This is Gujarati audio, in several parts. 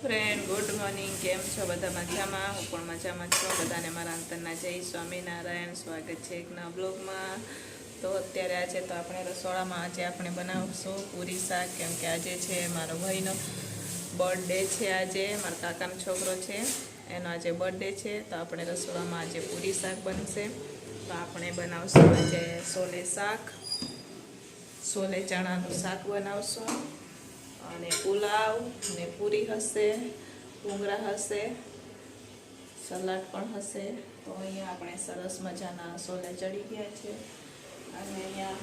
ફ્રેન્ડ ગુડ મોર્નિંગ, કેમ છો? બધા મજામાં? હું પણ મજામાં છું. બધાને મારા અંતરના જય સ્વામિનારાયણ. સ્વાગત છે એક નવા બ્લોગમાં. તો અત્યારે આજે તો આપણે રસોડામાં આજે આપણે બનાવશું પૂરી શાક, કેમ કે આજે છે મારો ભાઈનો બર્થડે છે. આજે મારા કાકાનો છોકરો છે, એનો આજે બર્થડે છે. તો આપણે રસોડામાં આજે પૂરી શાક બનશે. તો આપણે બનાવશું આજે સોલે શાક, સોલે ચણાનું શાક બનાવશું, અને પુલાવ ને પૂરી હશે, ભૂંગળા હશે, સલાડ પણ હશે. તો અહીંયા આપણે સરસ મજાના સોલે ચડી ગયા છે, અને અહીંયા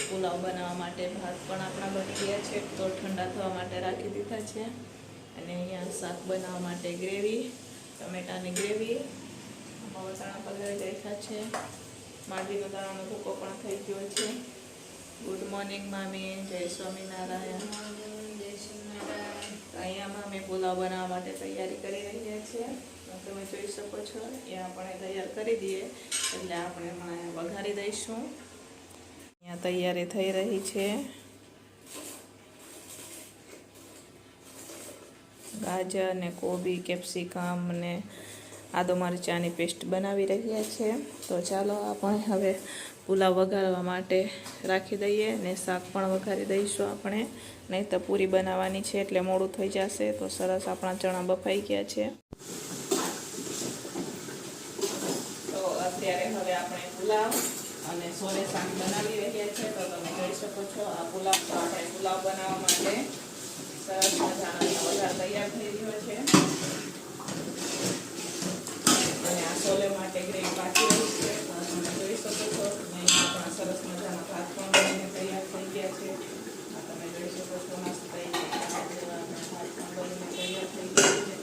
પુલાવ બનાવવા માટે ભાત પણ આપણા બની ગયા છે, તો ઠંડા થવા માટે રાખી દીધા છે. અને અહીંયા શાક બનાવવા માટે ગ્રેવી, ટમેટાની ગ્રેવી, વટાણા પલાળી રાખ્યા છે, માંડવીનો દાણાનો ભૂકો પણ થઈ ગયો છે. ગુડ મોર્નિંગ મામી, જય સ્વામિનારાયણ. અહીંયા મામી પુલાવ બનાવવા માટે તૈયારી કરી રહ્યા છે. તમે જોઈ શકો છો, એ આપણે તૈયાર કરી દઈએ એટલે આપણે વઘારી દઈશું. અહીંયા તૈયારી થઈ રહી છે. ગાજર ને કોબી, કેપ્સિકમ ને આદુ મરચાંની પેસ્ટ બનાવી રહ્યા છે. તો ચાલો આપણે હવે પુલાવ વઘારવા માટે રાખી દઈએ, ને શાક પણ વઘારી દઈશું આપણે, નહીં તો પૂરી બનાવવાની છે એટલે મોડું થઈ જશે. તો સરસ આપણા ચણા બફાઈ ગયા છે. તો અત્યારે હવે આપણે પુલાવ અને સોલે શાક બનાવી રહ્યા છે. તો તમે જોઈ શકો છો, આ પુલાવ તો આપણે પુલાવ બનાવવા માટે સરસ મજાનો વઘાર તૈયાર થઈ રહ્યો છે, અને આ સોલે માટે ગ્રેવી પાકી રહી છે. તમે જોઈ શકો છો, આપણા સરસ મજાના ભાત પણ બનીને તૈયાર થઈ ગયા છે. તમે જોઈ શકો છો, મસ્ત ભાત પણ બનીને તૈયાર થઈ ગયા છે.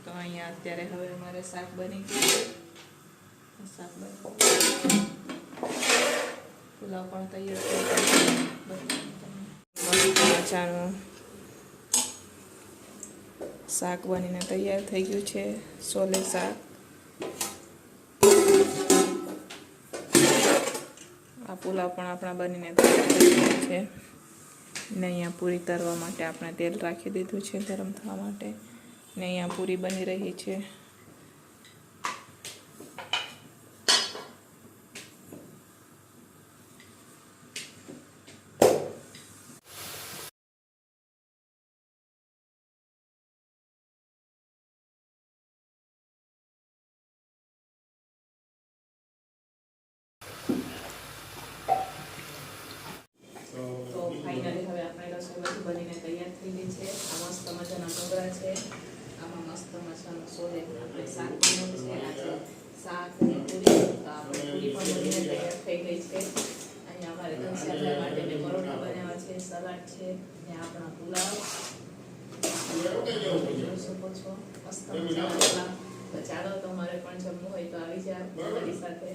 તો અહીંયા અત્યારે હવે અમારે શાક બની ગયું, શાક બની પુલાવ પણ તૈયાર થઈ મજાનું શાક બનીને તૈયાર થઈ ગયું છે, સોલે શાક. આ પુલાવ પણ આપણા બનીને તૈયાર થઈ ગયું છે, ને અહીંયા પૂરી તરવા માટે આપણે તેલ રાખી દીધું છે ગરમ થવા માટે, ને અહીંયા પૂરી બની રહી છે. તો ફાઇનલી હવે આપણે રસોઈ બધું બનીને તૈયાર થઈ ગઈ છે. આ મસ્ત મજાના ભૂંગળા છે, આમાં મસ્ત મજાનું સોલે આપણે શાક બનાવ્યું છે. આજે શાક અને પૂરી, તો આપણે પૂરી પણ બનીને તૈયાર થઈ ગઈ છે. અહીંયા અમારે ઘનશ્યામભાઈ માટે પરોઠા બનાવ્યા છે, સલાડ છે, ને આપણા પુલાવ જોઈ શકો છો, મસ્ત મજાના પુલાવ. તો ચાલો, તમારે પણ જમવું હોય તો આવી જાઓ અમારી સાથે.